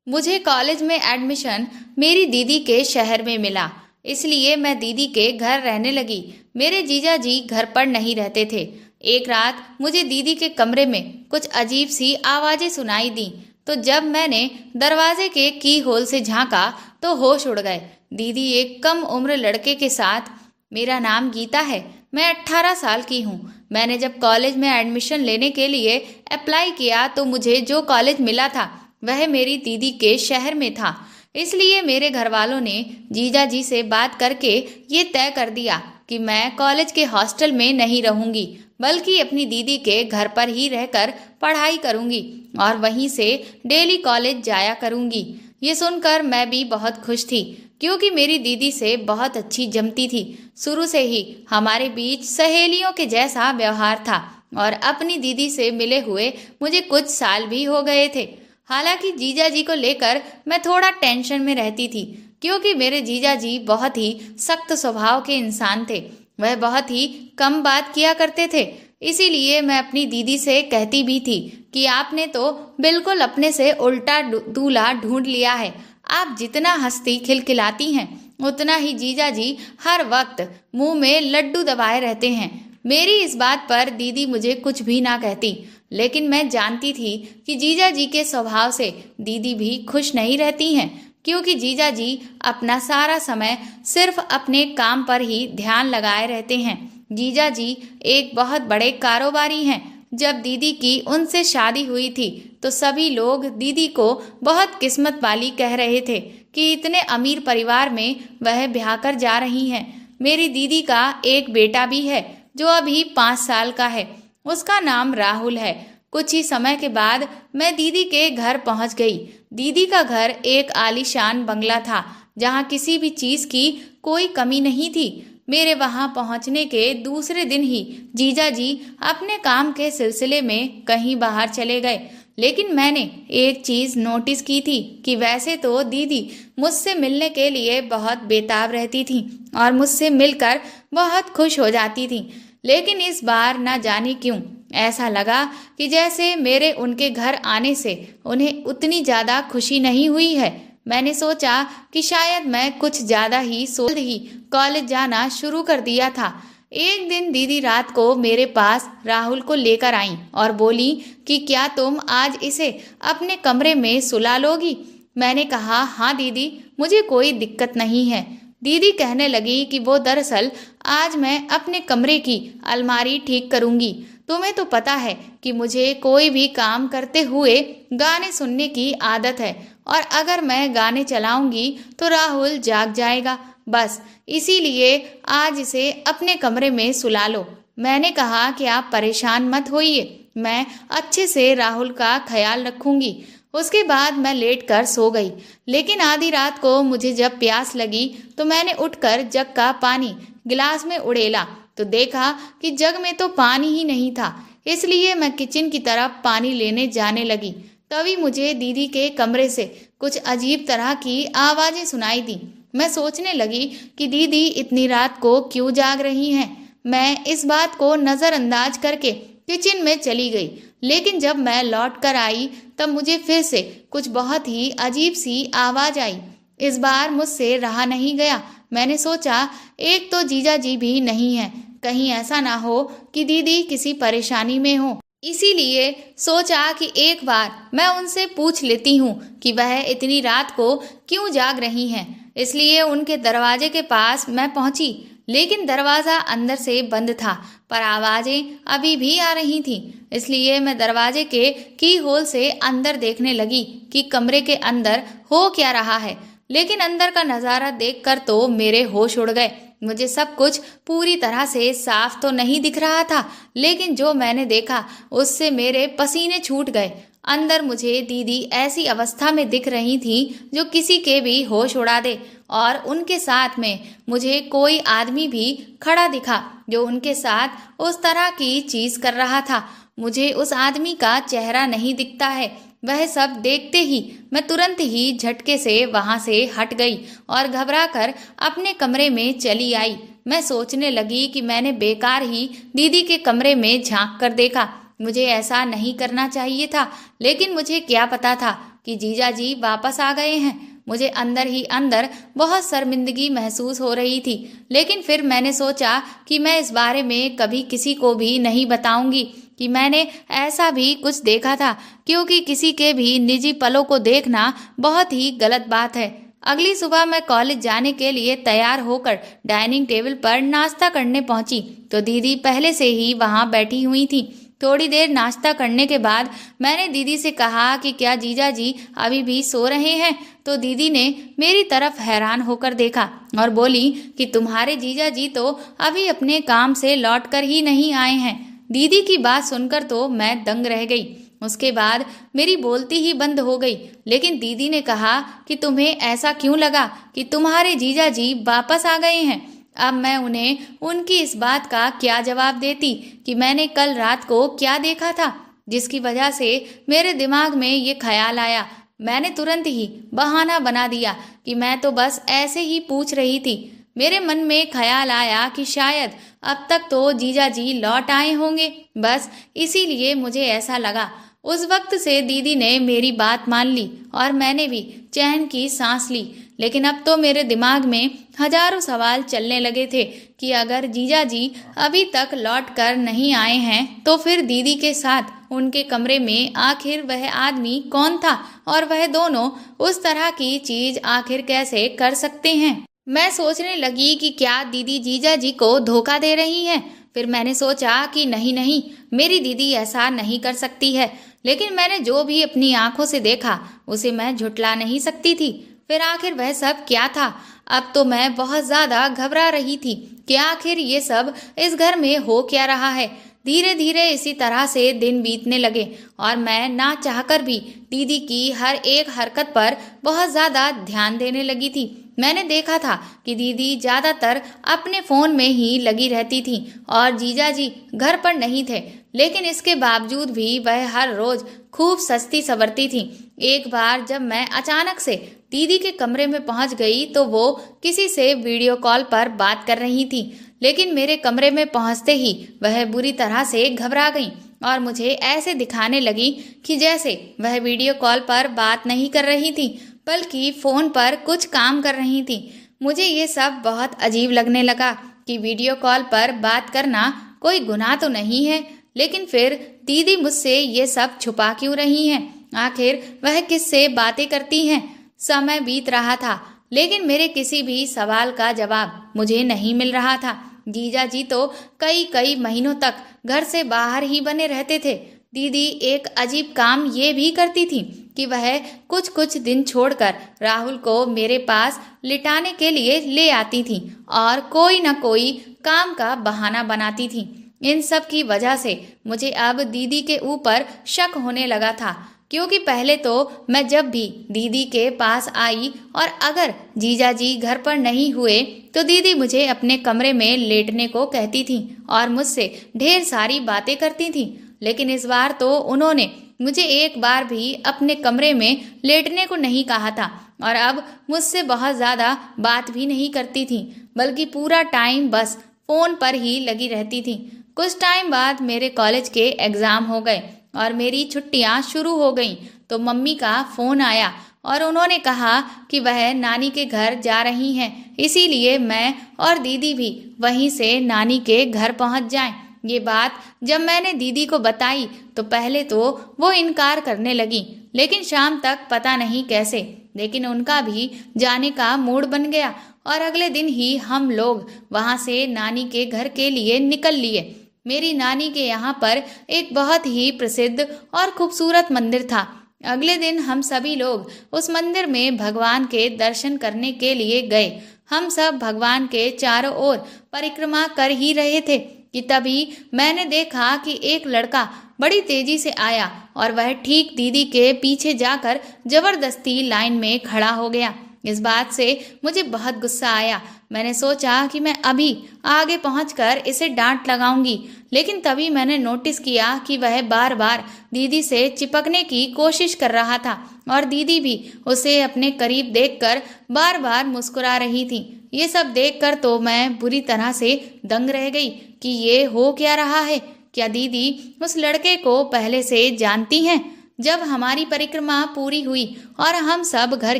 मुझे कॉलेज में एडमिशन मेरी दीदी के शहर में मिला, इसलिए मैं दीदी के घर रहने लगी। मेरे जीजा जी घर पर नहीं रहते थे। एक रात मुझे दीदी के कमरे में कुछ अजीब सी आवाजें सुनाई दी, तो जब मैंने दरवाजे के की होल से झांका तो होश उड़ गए। दीदी एक कम उम्र लड़के के साथ। मेरा नाम गीता है, मैं 18 साल की हूँ। मैंने जब कॉलेज में एडमिशन लेने के लिए अप्लाई किया तो मुझे जो कॉलेज मिला था वह मेरी दीदी के शहर में था। इसलिए मेरे घर वालों ने जीजा जी से बात करके ये तय कर दिया कि मैं कॉलेज के हॉस्टल में नहीं रहूंगी, बल्कि अपनी दीदी के घर पर ही रहकर पढ़ाई करूंगी और वहीं से डेली कॉलेज जाया करूंगी। ये सुनकर मैं भी बहुत खुश थी, क्योंकि मेरी दीदी से बहुत अच्छी जमती थी। शुरू से ही हमारे बीच सहेलियों के जैसा व्यवहार था और अपनी दीदी से मिले हुए मुझे कुछ साल भी हो गए थे। हालांकि जीजा जी को लेकर मैं थोड़ा टेंशन में रहती थी, क्योंकि मेरे जीजा जी बहुत ही सख्त स्वभाव के इंसान थे। वह बहुत ही कम बात किया करते थे। इसीलिए मैं अपनी दीदी से कहती भी थी कि आपने तो बिल्कुल अपने से उल्टा दूल्हा ढूंढ लिया है। आप जितना हंसती खिलखिलाती हैं, उतना ही जीजा जी हर वक्त मुंह में लड्डू दबाए रहते हैं। मेरी इस बात पर दीदी मुझे कुछ भी ना कहती, लेकिन मैं जानती थी कि जीजा जी के स्वभाव से दीदी भी खुश नहीं रहती हैं, क्योंकि जीजा जी अपना सारा समय सिर्फ अपने काम पर ही ध्यान लगाए रहते हैं। जीजा जी एक बहुत बड़े कारोबारी हैं। जब दीदी की उनसे शादी हुई थी तो सभी लोग दीदी को बहुत किस्मत वाली कह रहे थे कि इतने अमीर परिवार में वह ब्याह कर जा रही हैं। मेरी दीदी का एक बेटा भी है जो अभी 5 साल का है। उसका नाम राहुल है। कुछ ही समय के बाद मैं दीदी के घर पहुंच गई। दीदी का घर एक आलीशान बंगला था, जहां किसी भी चीज की कोई कमी नहीं थी। मेरे वहां पहुंचने के दूसरे दिन ही जीजा जी अपने काम के सिलसिले में कहीं बाहर चले गए। लेकिन मैंने एक चीज नोटिस की थी कि वैसे तो दीदी मुझसे मिलने के लिए बहुत बेताब रहती थी और मुझसे मिलकर बहुत खुश हो जाती थी, लेकिन इस बार ना जाने क्यों ऐसा लगा कि जैसे मेरे उनके घर आने से उन्हें उतनी ज्यादा खुशी नहीं हुई है। मैंने सोचा कि शायद मैं कुछ ज्यादा ही सोच ही कॉलेज जाना शुरू कर दिया था। एक दिन दीदी रात को मेरे पास राहुल को लेकर आई और बोली कि क्या तुम आज इसे अपने कमरे में सुला लोगी। मैंने कहा हाँ दीदी, मुझे कोई दिक्कत नहीं है। दीदी कहने लगी कि वो दरअसल आज मैं अपने कमरे की अलमारी ठीक करूंगी। तुम्हें तो पता है कि मुझे कोई भी काम करते हुए गाने सुनने की आदत है, और अगर मैं गाने चलाऊंगी तो राहुल जाग जाएगा। बस इसीलिए आज इसे अपने कमरे में सुला लो। मैंने कहा कि आप परेशान मत होइए, मैं अच्छे से राहुल का ख्याल रखूंगी। उसके बाद मैं लेटकर सो गई। लेकिन आधी रात को मुझे जब प्यास लगी तो मैंने उठकर जग का पानी गिलास में उड़ेला तो देखा कि जग में तो पानी ही नहीं था। इसलिए मैं किचन की तरफ पानी लेने जाने लगी। तभी मुझे दीदी के कमरे से कुछ अजीब तरह की आवाजें सुनाई दी। मैं सोचने लगी कि दीदी इतनी रात को क्यों जाग रही हैं। मैं इस बात को नजरअंदाज करके किचन में चली गई, लेकिन जब मैं लौट कर आई तब मुझे फिर से कुछ बहुत ही अजीब सी आवाज आई। इस बार मुझसे रहा नहीं गया। मैंने सोचा एक तो जीजा जी भी नहीं है, कहीं ऐसा ना हो कि दीदी किसी परेशानी में हो। इसीलिए सोचा कि एक बार मैं उनसे पूछ लेती हूँ कि वह इतनी रात को क्यों जाग रही हैं। इसलिए उनके दरवाजे के पास मैं पहुंची, लेकिन दरवाजा अंदर से बंद था, पर आवाजें अभी भी आ रही थीं। इसलिए मैं दरवाजे के की होल से अंदर देखने लगी कि कमरे के अंदर हो क्या रहा है। लेकिन अंदर का नजारा देखकर तो मेरे होश उड़ गए। मुझे सब कुछ पूरी तरह से साफ तो नहीं दिख रहा था, लेकिन जो मैंने देखा उससे मेरे पसीने छूट गए। अंदर मुझे दीदी ऐसी अवस्था में दिख रही थी जो किसी के भी होश उड़ा दे, और उनके साथ में मुझे कोई आदमी भी खड़ा दिखा जो उनके साथ उस तरह की चीज कर रहा था। मुझे उस आदमी का चेहरा नहीं दिखता है। वह सब देखते ही मैं तुरंत ही झटके से वहां से हट गई और घबराकर अपने कमरे में चली आई। मैं सोचने लगी कि मैंने बेकार ही दीदी के कमरे में झांक कर देखा। मुझे ऐसा नहीं करना चाहिए था, लेकिन मुझे क्या पता था कि जीजा जी वापस आ गए हैं। मुझे अंदर ही अंदर बहुत शर्मिंदगी महसूस हो रही थी, लेकिन फिर मैंने सोचा कि मैं इस बारे में कभी किसी को भी नहीं बताऊंगी कि मैंने ऐसा भी कुछ देखा था, क्योंकि किसी के भी निजी पलों को देखना बहुत ही गलत बात है। अगली सुबह मैं कॉलेज जाने के लिए तैयार होकर डाइनिंग टेबल पर नाश्ता करने पहुंची तो दीदी पहले से ही वहां बैठी हुई थी। थोड़ी देर नाश्ता करने के बाद मैंने दीदी से कहा कि क्या जीजा जी अभी भी सो रहे हैं, तो दीदी ने मेरी तरफ हैरान होकर देखा और बोली कि तुम्हारे जीजा जी तो अभी अपने काम से लौट कर ही नहीं आए हैं। दीदी की बात सुनकर तो मैं दंग रह गई। उसके बाद मेरी बोलती ही बंद हो गई, लेकिन दीदी ने कहा कि तुम्हें ऐसा क्यों लगा कि तुम्हारे जीजा जी वापस आ गए हैं। अब मैं उन्हें उनकी इस बात का क्या जवाब देती कि मैंने कल रात को क्या देखा था, जिसकी वजह से मेरे दिमाग में ये ख्याल आया। मैंने तुरंत ही बहाना बना दिया कि मैं तो बस ऐसे ही पूछ रही थी। मेरे मन में ख्याल आया कि शायद अब तक तो जीजा जी लौट आए होंगे, बस इसीलिए मुझे ऐसा लगा। उस वक्त से दीदी ने मेरी बात मान ली और मैंने भी चैन की सांस ली। लेकिन अब तो मेरे दिमाग में हजारों सवाल चलने लगे थे कि अगर जीजा जी अभी तक लौट कर नहीं आए हैं तो फिर दीदी के साथ उनके कमरे में आखिर वह आदमी कौन था, और वह दोनों उस तरह की चीज आखिर कैसे कर सकते हैं। मैं सोचने लगी कि क्या दीदी जीजा जी को धोखा दे रही हैं। फिर मैंने सोचा कि नहीं नहीं, मेरी दीदी ऐसा नहीं कर सकती है। लेकिन मैंने जो भी अपनी आंखों से देखा उसे मैं झुठला नहीं सकती थी। फिर आखिर वह सब क्या था? अब तो मैं बहुत ज्यादा घबरा रही थी कि आखिर ये सब इस घर में हो क्या रहा है। धीरे धीरे इसी तरह से दिन बीतने लगे और मैं ना चाहकर भी दीदी की हर एक हरकत पर बहुत ज्यादा ध्यान देने लगी थी। मैंने देखा था कि दीदी ज्यादातर अपने फोन में ही लगी रहती थी और जीजा जी घर पर नहीं थे, लेकिन इसके बावजूद भी वह हर रोज खूब सस्ती सवरती थी। एक बार जब मैं अचानक से दीदी के कमरे में पहुंच गई तो वो किसी से वीडियो कॉल पर बात कर रही थी, लेकिन मेरे कमरे में पहुंचते ही वह बुरी तरह से घबरा गई और मुझे ऐसे दिखाने लगी कि जैसे वह वीडियो कॉल पर बात नहीं कर रही थी बल्कि फोन पर कुछ काम कर रही थी। मुझे ये सब बहुत अजीब लगने लगा कि वीडियो कॉल पर बात करना कोई गुनाह तो नहीं है, लेकिन फिर दीदी मुझसे ये सब छुपा क्यों रही हैं? आखिर वह किससे बातें करती हैं? समय बीत रहा था लेकिन मेरे किसी भी सवाल का जवाब मुझे नहीं मिल रहा था। जीजा जी तो कई कई महीनों तक घर से बाहर ही बने रहते थे। दीदी एक अजीब काम ये भी करती थी कि वह कुछ कुछ दिन छोड़कर राहुल को मेरे पास लिटाने के लिए ले आती थी और कोई न कोई काम का बहाना बनाती थी। इन सब की वजह से मुझे अब दीदी के ऊपर शक होने लगा था, क्योंकि पहले तो मैं जब भी दीदी के पास आई और अगर जीजा जी घर पर नहीं हुए तो दीदी मुझे अपने कमरे में लेटने को कहती थी और मुझसे ढेर सारी बातें करती थी। लेकिन इस बार तो उन्होंने मुझे एक बार भी अपने कमरे में लेटने को नहीं कहा था और अब मुझसे बहुत ज़्यादा बात भी नहीं करती थी, बल्कि पूरा टाइम बस फ़ोन पर ही लगी रहती थी। कुछ टाइम बाद मेरे कॉलेज के एग्ज़ाम हो गए और मेरी छुट्टियां शुरू हो गईं तो मम्मी का फ़ोन आया और उन्होंने कहा कि वह नानी के घर जा रही हैं, इसीलिए मैं और दीदी भी वहीं से नानी के घर पहुंच जाएं। ये बात जब मैंने दीदी को बताई तो पहले तो वो इनकार करने लगी, लेकिन शाम तक पता नहीं कैसे लेकिन उनका भी जाने का मूड बन गया और अगले दिन ही हम लोग वहां से नानी के घर के लिए निकल लिए। मेरी नानी के यहाँ पर एक बहुत ही प्रसिद्ध और खूबसूरत मंदिर था। अगले दिन हम सभी लोग उस मंदिर में भगवान के दर्शन करने के लिए गए। हम सब भगवान के चारों ओर परिक्रमा कर ही रहे थे कि तभी मैंने देखा कि एक लड़का बड़ी तेजी से आया और वह ठीक दीदी के पीछे जाकर जबरदस्ती लाइन में खड़ा हो गया। इस बात से मुझे बहुत गुस्सा आया। मैंने सोचा कि मैं अभी आगे पहुंचकर इसे डांट लगाऊंगी, लेकिन तभी मैंने नोटिस किया कि वह बार बार दीदी से चिपकने की कोशिश कर रहा था और दीदी भी उसे अपने करीब देखकर बार बार मुस्कुरा रही थी। ये सब देखकर तो मैं बुरी तरह से दंग रह गई कि ये हो क्या रहा है। क्या दीदी उस लड़के को पहले से जानती हैं? जब हमारी परिक्रमा पूरी हुई और हम सब घर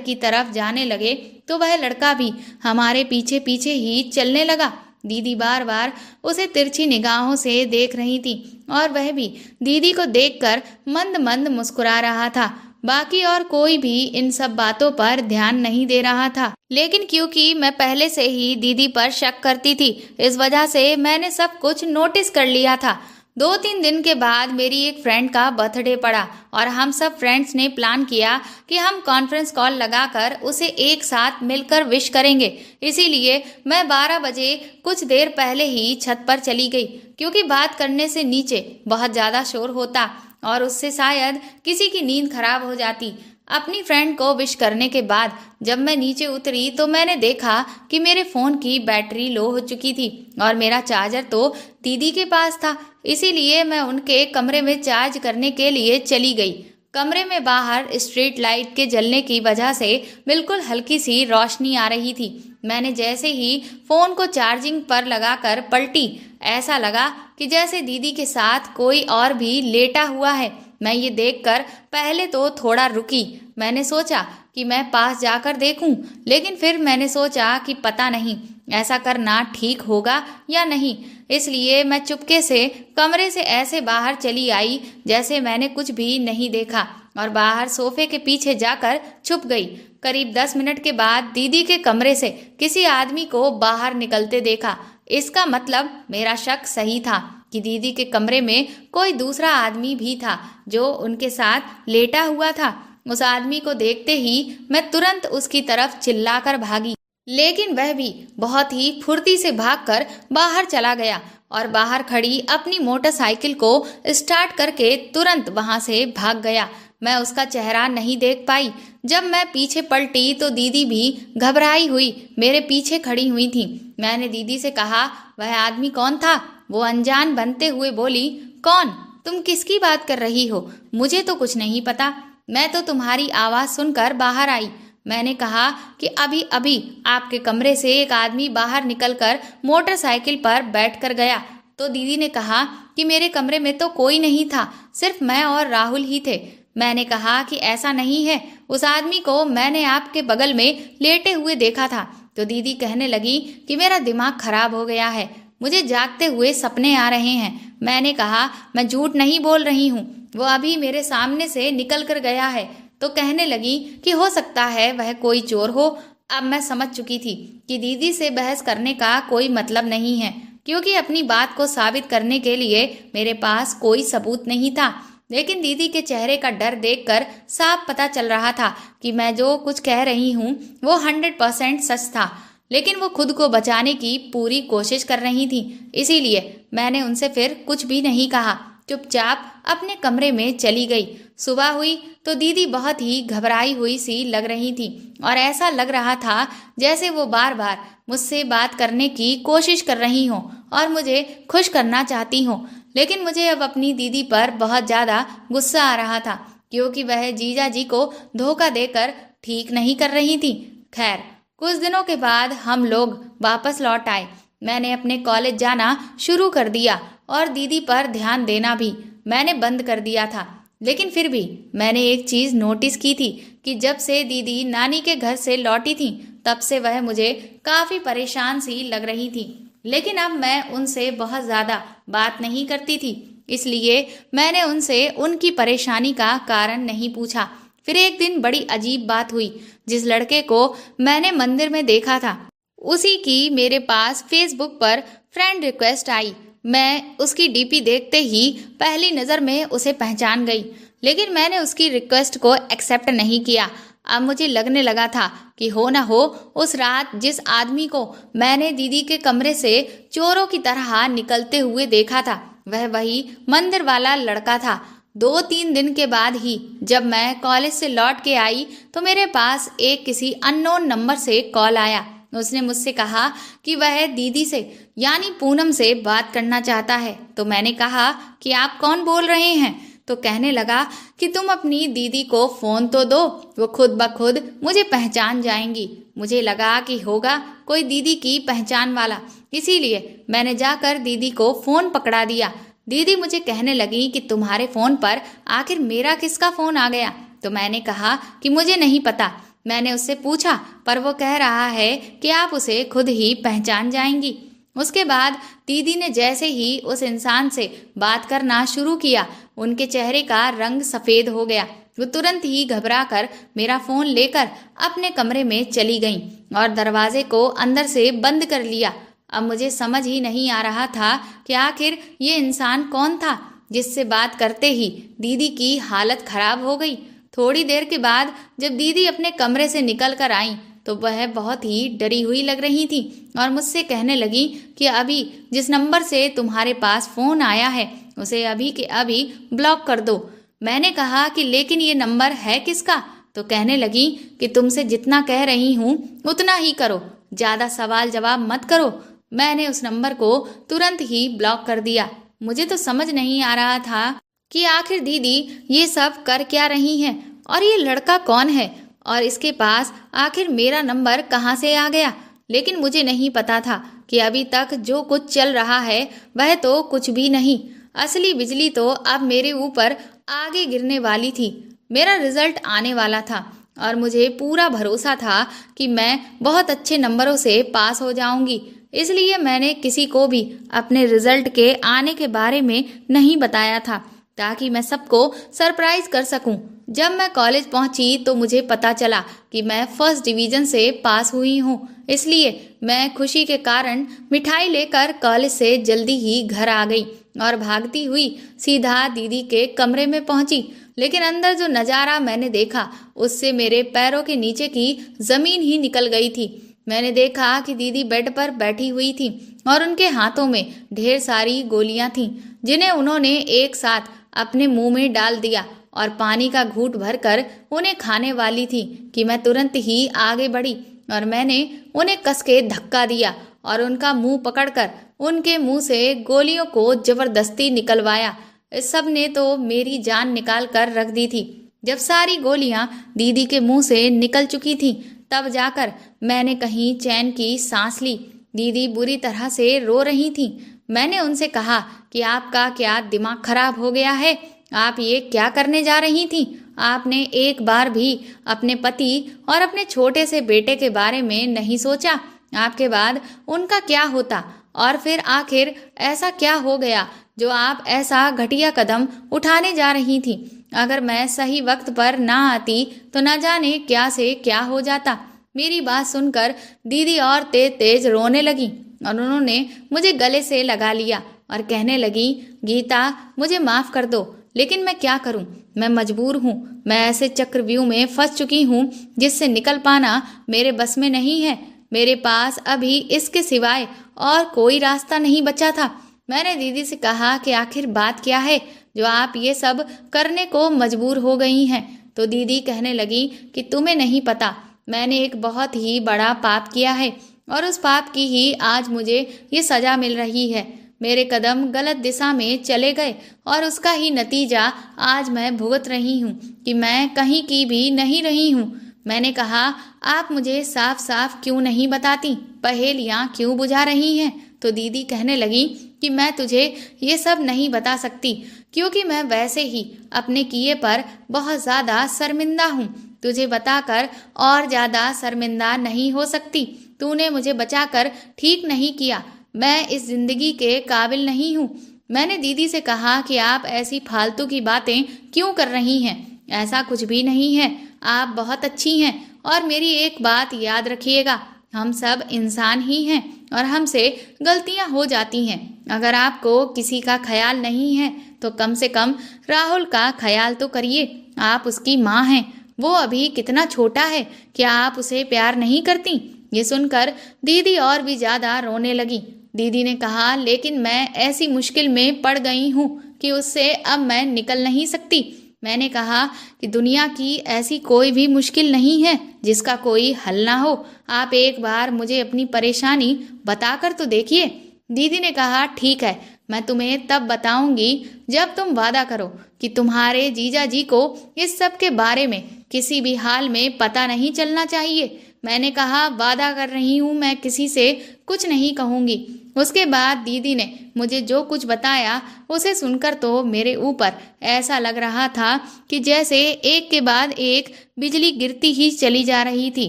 की तरफ जाने लगे तो वह लड़का भी हमारे पीछे पीछे ही चलने लगा। दीदी बार बार उसे तिरछी निगाहों से देख रही थी और वह भी दीदी को देखकर मंद मंद मुस्कुरा रहा था। बाकी और कोई भी इन सब बातों पर ध्यान नहीं दे रहा था, लेकिन क्योंकि मैं पहले से ही दीदी पर शक करती थी, इस वजह से मैंने सब कुछ नोटिस कर लिया था। 2-3 दिन के बाद मेरी एक फ्रेंड का बर्थडे पड़ा और हम सब फ्रेंड्स ने प्लान किया कि हम कॉन्फ्रेंस कॉल लगाकर उसे एक साथ मिलकर विश करेंगे। इसीलिए मैं 12 बजे कुछ देर पहले ही छत पर चली गई, क्योंकि बात करने से नीचे बहुत ज़्यादा शोर होता और उससे शायद किसी की नींद खराब हो जाती। अपनी फ्रेंड को विश करने के बाद जब मैं नीचे उतरी तो मैंने देखा कि मेरे फ़ोन की बैटरी लो हो चुकी थी और मेरा चार्जर तो दीदी के पास था। इसीलिए मैं उनके कमरे में चार्ज करने के लिए चली गई। कमरे में बाहर स्ट्रीट लाइट के जलने की वजह से बिल्कुल हल्की सी रोशनी आ रही थी। मैंने जैसे ही फ़ोन को चार्जिंग पर लगाकर पलटी, ऐसा लगा कि जैसे दीदी के साथ कोई और भी लेटा हुआ है। मैं ये देखकर पहले तो थोड़ा रुकी। मैंने सोचा कि मैं पास जाकर देखूं, लेकिन फिर मैंने सोचा कि पता नहीं ऐसा करना ठीक होगा या नहीं। इसलिए मैं चुपके से कमरे से ऐसे बाहर चली आई जैसे मैंने कुछ भी नहीं देखा और बाहर सोफे के पीछे जाकर छुप गई। करीब 10 मिनट के बाद दीदी के कमरे से किसी आदमी को बाहर निकलते देखा। इसका मतलब मेरा शक सही था कि दीदी के कमरे में कोई दूसरा आदमी भी था जो उनके साथ लेटा हुआ था। उस आदमी को देखते ही मैं तुरंत उसकी तरफ चिल्लाकर भागी, लेकिन वह भी बहुत ही फुर्ती से भागकर बाहर चला गया और बाहर खड़ी अपनी मोटरसाइकिल को स्टार्ट करके तुरंत वहां से भाग गया। मैं उसका चेहरा नहीं देख पाई। जब मैं पीछे पलटी तो दीदी भी घबराई हुई मेरे पीछे खड़ी हुई थी। मैंने दीदी से कहा, वह आदमी कौन था? वो अनजान बनते हुए बोली, कौन? तुम किसकी बात कर रही हो? मुझे तो कुछ नहीं पता। मैं तो तुम्हारी आवाज़ सुनकर बाहर आई। मैंने कहा कि अभी अभी आपके कमरे से एक आदमी बाहर निकलकर मोटरसाइकिल पर बैठकर गया। तो दीदी ने कहा कि मेरे कमरे में तो कोई नहीं था, सिर्फ मैं और राहुल ही थे। मैंने कहा कि ऐसा नहीं है, उस आदमी को मैंने आपके बगल में लेटे हुए देखा था। तो दीदी कहने लगी कि मेरा दिमाग खराब हो गया है, मुझे जागते हुए सपने आ रहे हैं। मैंने कहा मैं झूठ नहीं बोल रही हूँ, वो अभी मेरे सामने से निकल कर गया है। तो कहने लगी कि हो सकता है वह कोई चोर हो। अब मैं समझ चुकी थी कि दीदी से बहस करने का कोई मतलब नहीं है, क्योंकि अपनी बात को साबित करने के लिए मेरे पास कोई सबूत नहीं था। लेकिन दीदी के चेहरे का डर देखकर साफ पता चल रहा था कि मैं जो कुछ कह रही हूँ वो 100% सच था। लेकिन वो खुद को बचाने की पूरी कोशिश कर रही थी, इसीलिए मैंने उनसे फिर कुछ भी नहीं कहा, चुपचाप अपने कमरे में चली गई। सुबह हुई तो दीदी बहुत ही घबराई हुई सी लग रही थी और ऐसा लग रहा था जैसे वो बार बार मुझसे बात करने की कोशिश कर रही हो और मुझे खुश करना चाहती हो। लेकिन मुझे अब अपनी दीदी पर बहुत ज़्यादा गुस्सा आ रहा था, क्योंकि वह जीजा जी को धोखा देकर ठीक नहीं कर रही थी। खैर, कुछ दिनों के बाद हम लोग वापस लौट आए। मैंने अपने कॉलेज जाना शुरू कर दिया और दीदी पर ध्यान देना भी मैंने बंद कर दिया था। लेकिन फिर भी मैंने एक चीज़ नोटिस की थी कि जब से दीदी नानी के घर से लौटी थी तब से वह मुझे काफ़ी परेशान सी लग रही थी। लेकिन अब मैं उनसे बहुत ज़्यादा बात नहीं करती थी, इसलिए मैंने उनसे उनकी परेशानी का कारण नहीं पूछा। फिर एक दिन बड़ी अजीब बात हुई। जिस लड़के को मैंने मंदिर में देखा था उसी की मेरे पास फेसबुक पर फ्रेंड रिक्वेस्ट आई। मैं उसकी डीपी देखते ही पहली नज़र में उसे पहचान गई, लेकिन मैंने उसकी रिक्वेस्ट को एक्सेप्ट नहीं किया। अब मुझे लगने लगा था कि हो न हो उस रात जिस आदमी को मैंने दीदी के कमरे से चोरों की तरह निकलते हुए देखा था वह वही मंदिर वाला लड़का था। 2-3 दिन के बाद ही जब मैं कॉलेज से लौट के आई तो मेरे पास एक किसी अननोन नंबर से कॉल आया। उसने मुझसे कहा कि वह दीदी से यानी पूनम से बात करना चाहता है। तो मैंने कहा कि आप कौन बोल रहे हैं? तो कहने लगा कि तुम अपनी दीदी को फ़ोन तो दो, वो खुद ब खुद मुझे पहचान जाएंगी। मुझे लगा कि होगा कोई दीदी की पहचान वाला, इसीलिए मैंने जाकर दीदी को फ़ोन पकड़ा दिया। दीदी मुझे कहने लगी कि तुम्हारे फ़ोन पर आखिर मेरा किसका फ़ोन आ गया। तो मैंने कहा कि मुझे नहीं पता। मैंने उससे पूछा पर वो कह रहा है कि आप उसे खुद ही पहचान जाएंगी। उसके बाद दीदी ने जैसे ही उस इंसान से बात करना शुरू किया, उनके चेहरे का रंग सफ़ेद हो गया। वो तुरंत ही घबरा कर मेरा फ़ोन लेकर अपने कमरे में चली गईं और दरवाजे को अंदर से बंद कर लिया। अब मुझे समझ ही नहीं आ रहा था कि आखिर ये इंसान कौन था जिससे बात करते ही दीदी की हालत खराब हो गई। थोड़ी देर के बाद जब दीदी अपने कमरे से निकल कर आई तो वह बहुत ही डरी हुई लग रही थी और मुझसे कहने लगी कि अभी जिस नंबर से तुम्हारे पास फ़ोन आया है उसे अभी के अभी ब्लॉक कर दो। मैंने कहा कि लेकिन ये नंबर है किसका? तो कहने लगी कि तुमसे जितना कह रही हूँ उतना ही करो, ज़्यादा सवाल जवाब मत करो। मैंने उस नंबर को तुरंत ही ब्लॉक कर दिया। मुझे तो समझ नहीं आ रहा था कि आखिर दीदी ये सब कर क्या रही हैं और ये लड़का कौन है और इसके पास आखिर मेरा नंबर कहाँ से आ गया। लेकिन मुझे नहीं पता था कि अभी तक जो कुछ चल रहा है वह तो कुछ भी नहीं। असली बिजली तो अब मेरे ऊपर आगे गिरने वाली थी। मेरा रिजल्ट आने वाला था और मुझे पूरा भरोसा था कि मैं बहुत अच्छे नंबरों से पास हो जाऊंगी। इसलिए मैंने किसी को भी अपने रिजल्ट के आने के बारे में नहीं बताया था ताकि मैं सबको सरप्राइज कर सकूं। जब मैं कॉलेज पहुंची तो मुझे पता चला कि मैं फर्स्ट डिवीज़न से पास हुई हूं। इसलिए मैं खुशी के कारण मिठाई लेकर कॉलेज से जल्दी ही घर आ गई और भागती हुई सीधा दीदी के कमरे में पहुंची। लेकिन अंदर जो नज़ारा मैंने देखा उससे मेरे पैरों के नीचे की ज़मीन ही निकल गई थी। मैंने देखा कि दीदी बेड पर बैठी हुई थी और उनके हाथों में ढेर सारी गोलियां थीं जिन्हें उन्होंने एक साथ अपने मुंह में डाल दिया और पानी का घूंट भरकर उन्हें खाने वाली थी कि मैं तुरंत ही आगे बढ़ी और मैंने उन्हें कस के धक्का दिया और उनका मुंह पकड़कर उनके मुंह से गोलियों को जबरदस्ती निकलवाया। इस सब ने तो मेरी जान निकाल कर रख दी थी। जब सारी गोलियां दीदी के मुंह से निकल चुकी थीं तब जाकर मैंने कहीं चैन की सांस ली। दीदी बुरी तरह से रो रही थीं। मैंने उनसे कहा कि आपका क्या दिमाग खराब हो गया है? आप ये क्या करने जा रही थीं? आपने एक बार भी अपने पति और अपने छोटे से बेटे के बारे में नहीं सोचा? आपके बाद उनका क्या होता? और फिर आखिर ऐसा क्या हो गया जो आप ऐसा घटिया कदम उठाने जा रही थीं? अगर मैं सही वक्त पर ना आती तो न जाने क्या से क्या हो जाता। मेरी बात सुनकर दीदी और तेज तेज रोने लगी और उन्होंने मुझे गले से लगा लिया और कहने लगी, गीता मुझे माफ़ कर दो, लेकिन मैं क्या करूं? मैं मजबूर हूं। मैं ऐसे चक्रव्यूह में फंस चुकी हूं जिससे निकल पाना मेरे बस में नहीं है। मेरे पास अभी इसके सिवाय और कोई रास्ता नहीं बचा था। मैंने दीदी से कहा कि आखिर बात क्या है जो आप ये सब करने को मजबूर हो गई हैं। तो दीदी कहने लगी कि तुम्हें नहीं पता, मैंने एक बहुत ही बड़ा पाप किया है और उस पाप की ही आज मुझे ये सज़ा मिल रही है। मेरे कदम गलत दिशा में चले गए और उसका ही नतीजा आज मैं भुगत रही हूँ कि मैं कहीं की भी नहीं रही हूँ। मैंने कहा, आप मुझे साफ साफ क्यों नहीं बताती? पहेलियाँ क्यों बुझा रही हैं? तो दीदी कहने लगी कि मैं तुझे ये सब नहीं बता सकती क्योंकि मैं वैसे ही अपने किए पर बहुत ज़्यादा शर्मिंदा हूँ। तुझे बताकर और ज़्यादा शर्मिंदा नहीं हो सकती। तूने मुझे बचाकर ठीक नहीं किया। मैं इस जिंदगी के काबिल नहीं हूँ। मैंने दीदी से कहा कि आप ऐसी फालतू की बातें क्यों कर रही हैं? ऐसा कुछ भी नहीं है। आप बहुत अच्छी हैं और मेरी एक बात याद रखिएगा, हम सब इंसान ही हैं और हमसे गलतियां हो जाती हैं। अगर आपको किसी का ख्याल नहीं है तो कम से कम राहुल का ख्याल तो करिए। आप उसकी माँ हैं। वो अभी कितना छोटा है, क्या आप उसे प्यार नहीं करती? ये सुनकर दीदी और भी ज़्यादा रोने लगी। दीदी ने कहा, लेकिन मैं ऐसी मुश्किल में पड़ गई हूँ कि उससे अब मैं निकल नहीं सकती। मैंने कहा कि दुनिया की ऐसी कोई भी मुश्किल नहीं है जिसका कोई हल ना हो। आप एक बार मुझे अपनी परेशानी बताकर तो देखिए। दीदी ने कहा, ठीक है, मैं तुम्हें तब बताऊंगी जब तुम वादा करो कि तुम्हारे जीजा जी को इस सब के बारे में किसी भी हाल में पता नहीं चलना चाहिए। मैंने कहा, वादा कर रही हूँ मैं किसी से कुछ नहीं कहूँगी। उसके बाद दीदी ने मुझे जो कुछ बताया उसे सुनकर तो मेरे ऊपर ऐसा लग रहा था कि जैसे एक के बाद एक बिजली गिरती ही चली जा रही थी।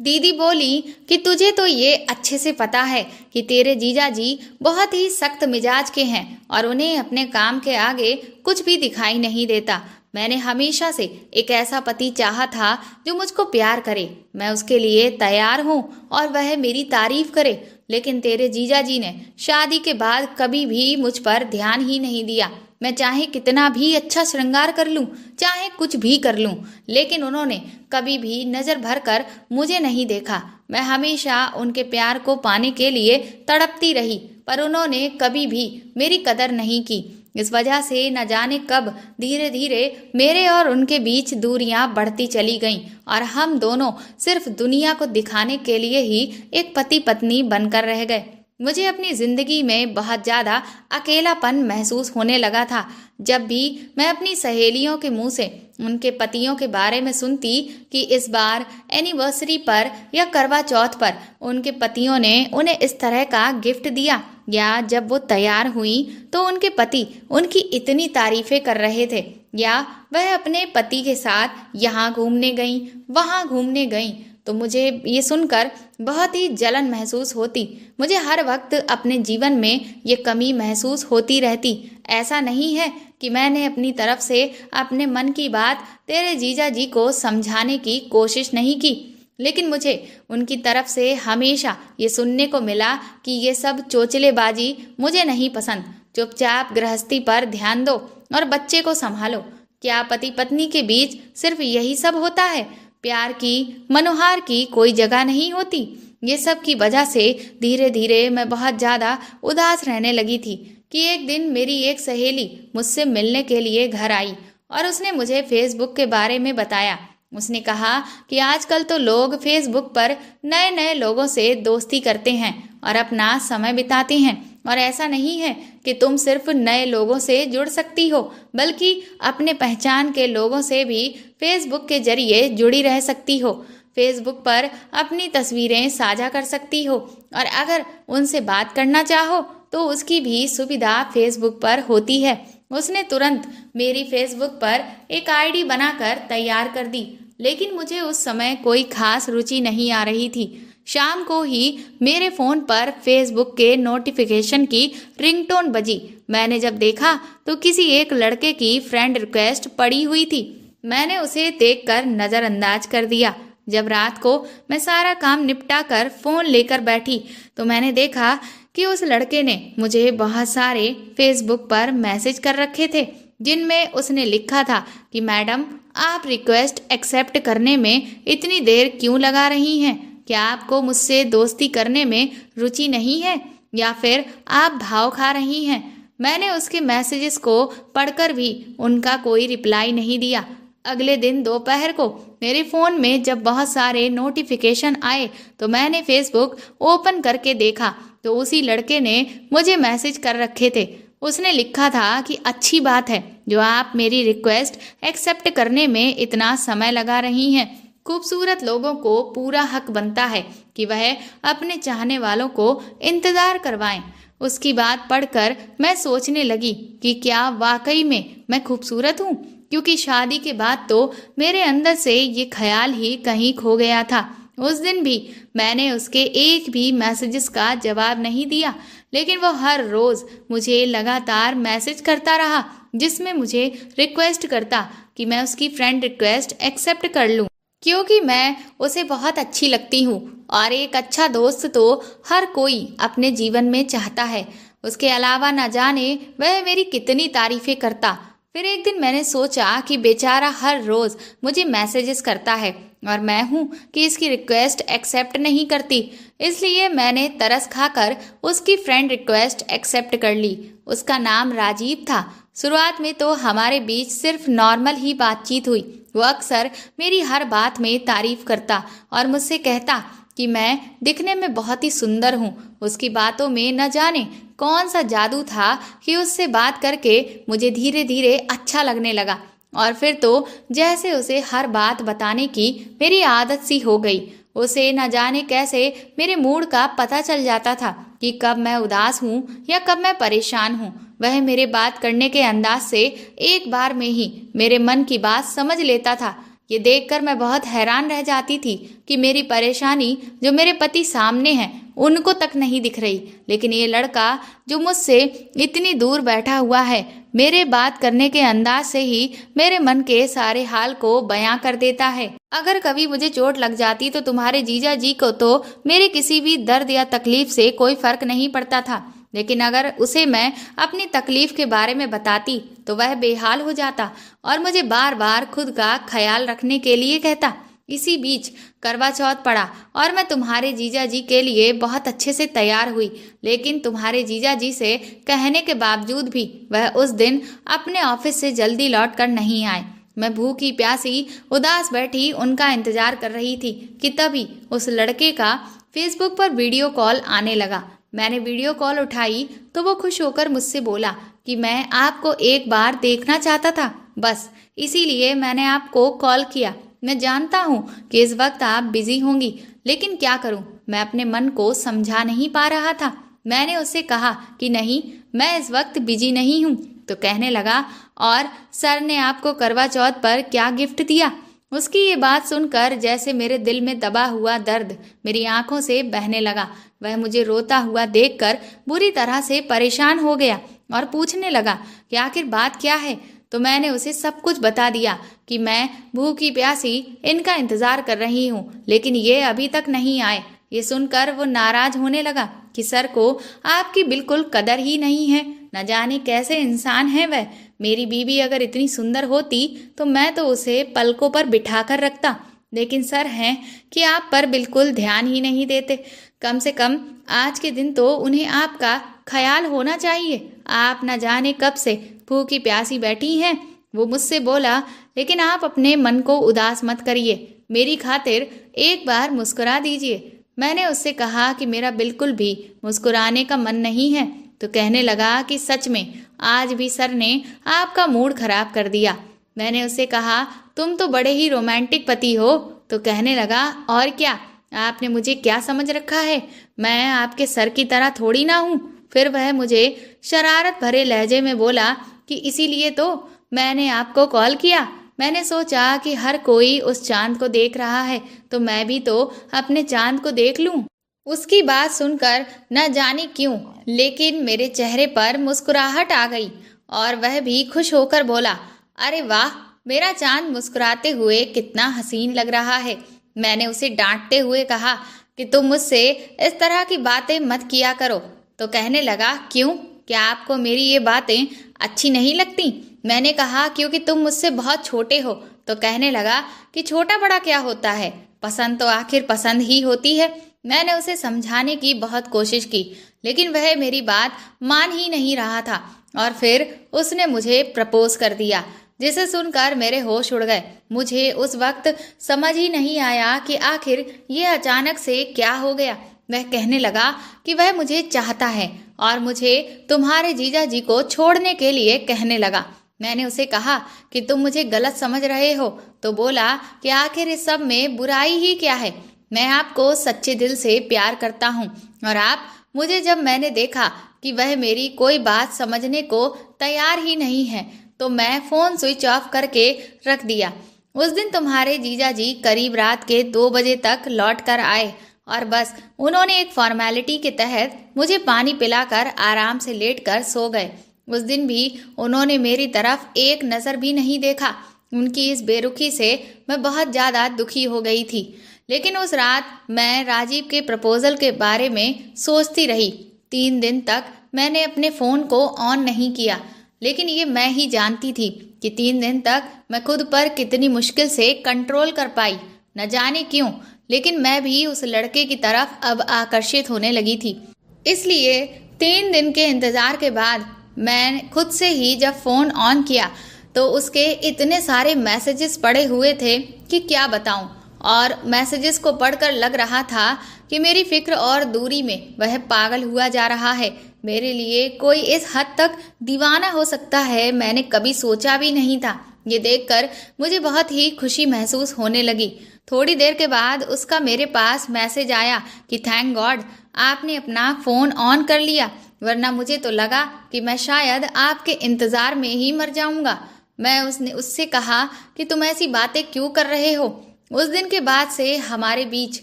दीदी बोली कि तुझे तो ये अच्छे से पता है कि तेरे जीजा जी बहुत ही सख्त मिजाज के हैं और उन्हें अपने काम के आगे कुछ भी दिखाई नहीं देता। मैंने हमेशा से एक ऐसा पति चाहा था जो मुझको प्यार करे, मैं उसके लिए तैयार हूँ और वह मेरी तारीफ करे। लेकिन तेरे जीजा जी ने शादी के बाद कभी भी मुझ पर ध्यान ही नहीं दिया। मैं चाहे कितना भी अच्छा श्रृंगार कर लूं, चाहे कुछ भी कर लूं, लेकिन उन्होंने कभी भी नजर भर कर मुझे नहीं देखा। मैं हमेशा उनके प्यार को पाने के लिए तड़पती रही, पर उन्होंने कभी भी मेरी कदर नहीं की। इस वजह से न जाने कब धीरे धीरे मेरे और उनके बीच दूरियां बढ़ती चली गईं और हम दोनों सिर्फ दुनिया को दिखाने के लिए ही एक पति पत्नी बनकर रह गए। मुझे अपनी जिंदगी में बहुत ज्यादा अकेलापन महसूस होने लगा था। जब भी मैं अपनी सहेलियों के मुंह से उनके पतियों के बारे में सुनती कि इस बार एनिवर्सरी पर या करवा चौथ पर उनके पतियों ने उन्हें इस तरह का गिफ्ट दिया, या जब वो तैयार हुई तो उनके पति उनकी इतनी तारीफें कर रहे थे, या वह अपने पति के साथ यहाँ घूमने गईं, वहाँ घूमने गईं, तो मुझे ये सुनकर बहुत ही जलन महसूस होती। मुझे हर वक्त अपने जीवन में ये कमी महसूस होती रहती। ऐसा नहीं है कि मैंने अपनी तरफ से अपने मन की बात तेरे जीजा जी को समझाने की कोशिश नहीं की, लेकिन मुझे उनकी तरफ से हमेशा ये सुनने को मिला कि ये सब चोचलेबाजी मुझे नहीं पसंद। चुपचाप गृहस्थी पर ध्यान दो और बच्चे को संभालो। क्या पति पत्नी के बीच सिर्फ यही सब होता है? प्यार की, मनोहार की कोई जगह नहीं होती? ये सब की वजह से धीरे धीरे मैं बहुत ज़्यादा उदास रहने लगी थी कि एक दिन मेरी एक सहेली मुझसे मिलने के लिए घर आई और उसने मुझे फेसबुक के बारे में बताया। उसने कहा कि आजकल तो लोग फेसबुक पर नए नए लोगों से दोस्ती करते हैं और अपना समय बिताते हैं, और ऐसा नहीं है कि तुम सिर्फ नए लोगों से जुड़ सकती हो, बल्कि अपने पहचान के लोगों से भी फेसबुक के जरिए जुड़ी रह सकती हो। फेसबुक पर अपनी तस्वीरें साझा कर सकती हो और अगर उनसे बात करना चाहो तो उसकी भी सुविधा फेसबुक पर होती है। उसने तुरंत मेरी फेसबुक पर एक आईडी बनाकर तैयार कर दी, लेकिन मुझे उस समय कोई खास रुचि नहीं आ रही थी। शाम को ही मेरे फ़ोन पर फेसबुक के नोटिफिकेशन की रिंगटोन बजी। मैंने जब देखा तो किसी एक लड़के की फ्रेंड रिक्वेस्ट पड़ी हुई थी। मैंने उसे देखकर नज़रअंदाज कर दिया। जब रात को मैं सारा काम निपटा कर फ़ोन लेकर बैठी तो मैंने देखा कि उस लड़के ने मुझे बहुत सारे फेसबुक पर मैसेज कर रखे थे, जिनमें उसने लिखा था कि मैडम, आप रिक्वेस्ट एक्सेप्ट करने में इतनी देर क्यों लगा रही हैं? क्या आपको मुझसे दोस्ती करने में रुचि नहीं है, या फिर आप भाव खा रही हैं? मैंने उसके मैसेजेस को पढ़कर भी उनका कोई रिप्लाई नहीं दिया। अगले दिन दोपहर को मेरे फ़ोन में जब बहुत सारे नोटिफिकेशन आए तो मैंने फेसबुक ओपन करके देखा तो उसी लड़के ने मुझे मैसेज कर रखे थे। उसने लिखा था कि अच्छी बात है जो आप मेरी रिक्वेस्ट एक्सेप्ट करने में इतना समय लगा रही हैं। खूबसूरत लोगों को पूरा हक बनता है कि वह अपने चाहने वालों को इंतज़ार करवाएं। उसकी बात पढ़कर मैं सोचने लगी कि क्या वाकई में मैं खूबसूरत हूँ, क्योंकि शादी के बाद तो मेरे अंदर से ये ख्याल ही कहीं खो गया था। उस दिन भी मैंने उसके एक भी मैसेजेस का जवाब नहीं दिया, लेकिन वो हर रोज़ मुझे लगातार मैसेज करता रहा जिसमें मुझे रिक्वेस्ट करता कि मैं उसकी फ्रेंड रिक्वेस्ट एक्सेप्ट कर लूँ, क्योंकि मैं उसे बहुत अच्छी लगती हूँ और एक अच्छा दोस्त तो हर कोई अपने जीवन में चाहता है। उसके अलावा न जाने वह मेरी कितनी तारीफ़ें करता। फिर एक दिन मैंने सोचा कि बेचारा हर रोज़ मुझे मैसेजेस करता है और मैं हूँ कि इसकी रिक्वेस्ट एक्सेप्ट नहीं करती, इसलिए मैंने तरस खाकर उसकी फ्रेंड रिक्वेस्ट एक्सेप्ट कर ली। उसका नाम राजीव था। शुरुआत में तो हमारे बीच सिर्फ नॉर्मल ही बातचीत हुई। वो अक्सर मेरी हर बात में तारीफ करता और मुझसे कहता कि मैं दिखने में बहुत ही सुंदर हूँ। उसकी बातों में न जाने कौन सा जादू था कि उससे बात करके मुझे धीरे धीरे अच्छा लगने लगा और फिर तो जैसे उसे हर बात बताने की मेरी आदत सी हो गई। उसे न जाने कैसे मेरे मूड का पता चल जाता था कि कब मैं उदास हूँ या कब मैं परेशान हूँ। वह मेरे बात करने के अंदाज से एक बार में ही मेरे मन की बात समझ लेता था। ये देखकर मैं बहुत हैरान रह जाती थी कि मेरी परेशानी जो मेरे पति सामने है उनको तक नहीं दिख रही, लेकिन ये लड़का जो मुझसे इतनी दूर बैठा हुआ है मेरे बात करने के अंदाज से ही मेरे मन के सारे हाल को बयां कर देता है। अगर कभी मुझे चोट लग जाती तो तुम्हारे जीजा जी को तो मेरे किसी भी दर्द या तकलीफ से कोई फर्क नहीं पड़ता था, लेकिन अगर उसे मैं अपनी तकलीफ के बारे में बताती तो वह बेहाल हो जाता और मुझे बार बार खुद का ख्याल रखने के लिए कहता। इसी बीच करवा चौथ पड़ा और मैं तुम्हारे जीजा जी के लिए बहुत अच्छे से तैयार हुई, लेकिन तुम्हारे जीजा जी से कहने के बावजूद भी वह उस दिन अपने ऑफिस से जल्दी लौट कर नहीं आए। मैं भूखी प्यासी उदास बैठी उनका इंतजार कर रही थी कि तभी उस लड़के का फेसबुक पर वीडियो कॉल आने लगा। मैंने वीडियो कॉल उठाई तो वो खुश होकर मुझसे बोला कि मैं आपको एक बार देखना चाहता था, बस इसीलिए मैंने आपको कॉल किया। मैं जानता हूँ कि इस वक्त आप बिजी होंगी, लेकिन क्या करूँ, मैं अपने मन को समझा नहीं पा रहा था। मैंने उससे कहा कि नहीं, मैं इस वक्त बिजी नहीं हूँ। तो कहने लगा, और सर ने आपको करवा चौथ पर क्या गिफ्ट दिया? उसकी ये बात सुनकर जैसे मेरे दिल में दबा हुआ दर्द मेरी आंखों से बहने लगा। वह मुझे रोता हुआ देखकर बुरी तरह से परेशान हो गया और पूछने लगा कि आखिर बात क्या है। तो मैंने उसे सब कुछ बता दिया कि मैं भूखी प्यासी इनका इंतजार कर रही हूँ, लेकिन ये अभी तक नहीं आए। ये सुनकर वो नाराज होने लगा कि सर को आपकी बिल्कुल कदर ही नहीं है, न जाने कैसे इंसान है वह। मेरी बीवी अगर इतनी सुंदर होती तो मैं तो उसे पलकों पर बिठा कर रखता, लेकिन सर हैं कि आप पर बिल्कुल ध्यान ही नहीं देते। कम से कम आज के दिन तो उन्हें आपका ख्याल होना चाहिए। आप न जाने कब से भूखी प्यासी बैठी हैं। वो मुझसे बोला, लेकिन आप अपने मन को उदास मत करिए, मेरी खातिर एक बार मुस्कुरा दीजिए। मैंने उससे कहा कि मेरा बिल्कुल भी मुस्कुराने का मन नहीं है। तो कहने लगा कि सच में आज भी सर ने आपका मूड खराब कर दिया। मैंने उससे कहा, तुम तो बड़े ही रोमांटिक पति हो। तो कहने लगा, और क्या, आपने मुझे क्या समझ रखा है, मैं आपके सर की तरह थोड़ी ना हूँ। फिर वह मुझे शरारत भरे लहजे में बोला कि इसीलिए तो मैंने आपको कॉल किया। मैंने सोचा कि हर कोई उस चांद को देख रहा है तो मैं भी तो अपने चांद को देख लूं। उसकी बात सुनकर न जाने क्यों लेकिन मेरे चेहरे पर मुस्कुराहट आ गई और वह भी खुश होकर बोला, अरे वाह, मेरा चांद मुस्कुराते हुए कितना हसीन लग रहा है। मैंने उसे डांटते हुए कहा कि तुम मुझसे इस तरह की बातें मत किया करो। तो कहने लगा, क्यों, क्या आपको मेरी ये बातें अच्छी नहीं लगती? मैंने कहा, क्योंकि तुम मुझसे बहुत छोटे हो। तो कहने लगा कि छोटा बड़ा क्या होता है, पसंद तो आखिर पसंद ही होती है। मैंने उसे समझाने की बहुत कोशिश की, लेकिन वह मेरी बात मान ही नहीं रहा था और फिर उसने मुझे प्रपोज कर दिया, जिसे सुनकर मेरे होश उड़ गए। मुझे उस वक्त समझ ही नहीं आया कि आखिर ये अचानक से क्या हो गया। वह कहने लगा कि वह मुझे चाहता है और मुझे तुम्हारे जीजा जी को छोड़ने के लिए कहने लगा। मैंने उसे कहा कि तुम मुझे गलत समझ रहे हो। तो बोला कि आखिर इस सब में बुराई ही क्या है, मैं आपको सच्चे दिल से प्यार करता हूँ और आप मुझे जब मैंने देखा कि वह मेरी कोई बात समझने को तैयार ही नहीं है तो मैं फ़ोन स्विच ऑफ करके रख दिया। उस दिन तुम्हारे जीजा जी करीब रात के 2 बजे तक लौट कर आए और बस उन्होंने एक फॉर्मेलिटी के तहत मुझे पानी पिलाकर आराम से लेटकर सो गए। उस दिन भी उन्होंने मेरी तरफ एक नज़र भी नहीं देखा। उनकी इस बेरुखी से मैं बहुत ज़्यादा दुखी हो गई थी। लेकिन उस रात मैं राजीव के प्रपोजल के बारे में सोचती रही। 3 दिन तक मैंने अपने फ़ोन को ऑन नहीं किया, लेकिन ये मैं ही जानती थी कि 3 दिन तक मैं खुद पर कितनी मुश्किल से कंट्रोल कर पाई। न जाने क्यों, लेकिन मैं भी उस लड़के की तरफ अब आकर्षित होने लगी थी। इसलिए 3 दिन के इंतज़ार के बाद मैं खुद से ही जब फ़ोन ऑन किया तो उसके इतने सारे मैसेजेस पड़े हुए थे कि क्या बताऊं। और मैसेजेस को पढ़कर लग रहा था कि मेरी फिक्र और दूरी में वह पागल हुआ जा रहा है। मेरे लिए कोई इस हद तक दीवाना हो सकता है, मैंने कभी सोचा भी नहीं था। ये देखकर मुझे बहुत ही खुशी महसूस होने लगी। थोड़ी देर के बाद उसका मेरे पास मैसेज आया कि थैंक गॉड आपने अपना फ़ोन ऑन कर लिया, वरना मुझे तो लगा कि मैं शायद आपके इंतज़ार में ही मर जाऊंगा। मैं उससे कहा कि तुम ऐसी बातें क्यों कर रहे हो। उस दिन के बाद से हमारे बीच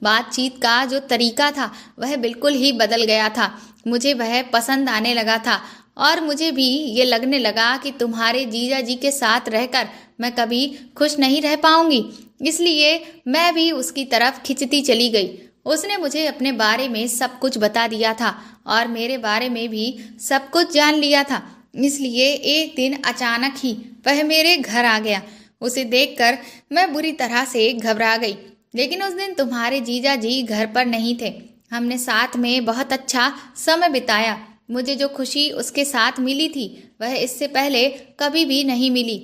बातचीत का जो तरीका था वह बिल्कुल ही बदल गया था। मुझे वह पसंद आने लगा था और मुझे भी ये लगने लगा कि तुम्हारे जीजा जी के साथ रहकर मैं कभी खुश नहीं रह पाऊंगी। इसलिए मैं भी उसकी तरफ खिंचती चली गई। उसने मुझे अपने बारे में सब कुछ बता दिया था और मेरे बारे में भी सब कुछ जान लिया था। इसलिए एक दिन अचानक ही वह मेरे घर आ गया। उसे देखकर मैं बुरी तरह से घबरा गई। लेकिन उस दिन तुम्हारे जीजा जी घर पर नहीं थे। हमने साथ में बहुत अच्छा समय बिताया। मुझे जो खुशी उसके साथ मिली थी वह इससे पहले कभी भी नहीं मिली।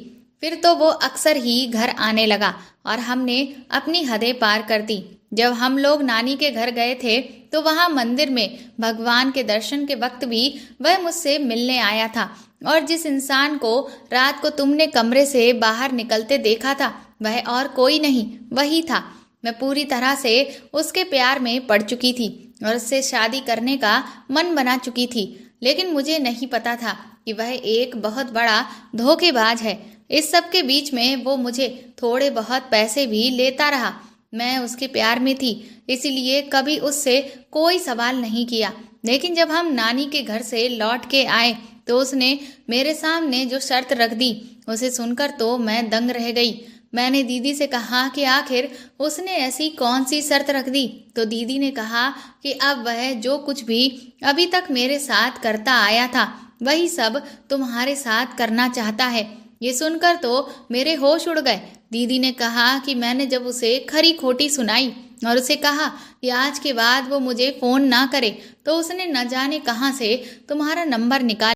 फिर तो वो अक्सर ही घर आने लगा और हमने अपनी हदें पार कर दी। जब हम लोग नानी के घर गए थे तो वहाँ मंदिर में भगवान के दर्शन के वक्त भी वह मुझसे मिलने आया था और जिस इंसान को रात को तुमने कमरे से बाहर निकलते देखा था वह और कोई नहीं, वही था। मैं पूरी तरह से उसके प्यार में पड़ चुकी थी और उससे शादी करने का मन बना चुकी थी। लेकिन मुझे नहीं पता था कि वह एक बहुत बड़ा धोखेबाज है। इस सब के बीच में वो मुझे थोड़े बहुत पैसे भी लेता रहा। मैं उसके प्यार में थी, इसीलिए कभी उससे कोई सवाल नहीं किया। लेकिन जब हम नानी के घर से लौट के आए तो उसने मेरे सामने जो शर्त रख दी उसे सुनकर तो मैं दंग रह गई। मैंने दीदी से कहा कि आखिर उसने ऐसी कौन सी शर्त रख दी, तो दीदी ने कहा कि अब वह जो कुछ भी अभी तक मेरे साथ करता आया था वही सब तुम्हारे साथ करना चाहता है। ये सुनकर तो मेरे होश उड़ गए। दीदी ने कहा कि मैंने जब उसे खरी खोटी सुनाई और उसे कहा कि आज के बाद वो मुझे फ़ोन ना करे तो उसने न जाने कहाँ से तुम्हारा नंबर निकाल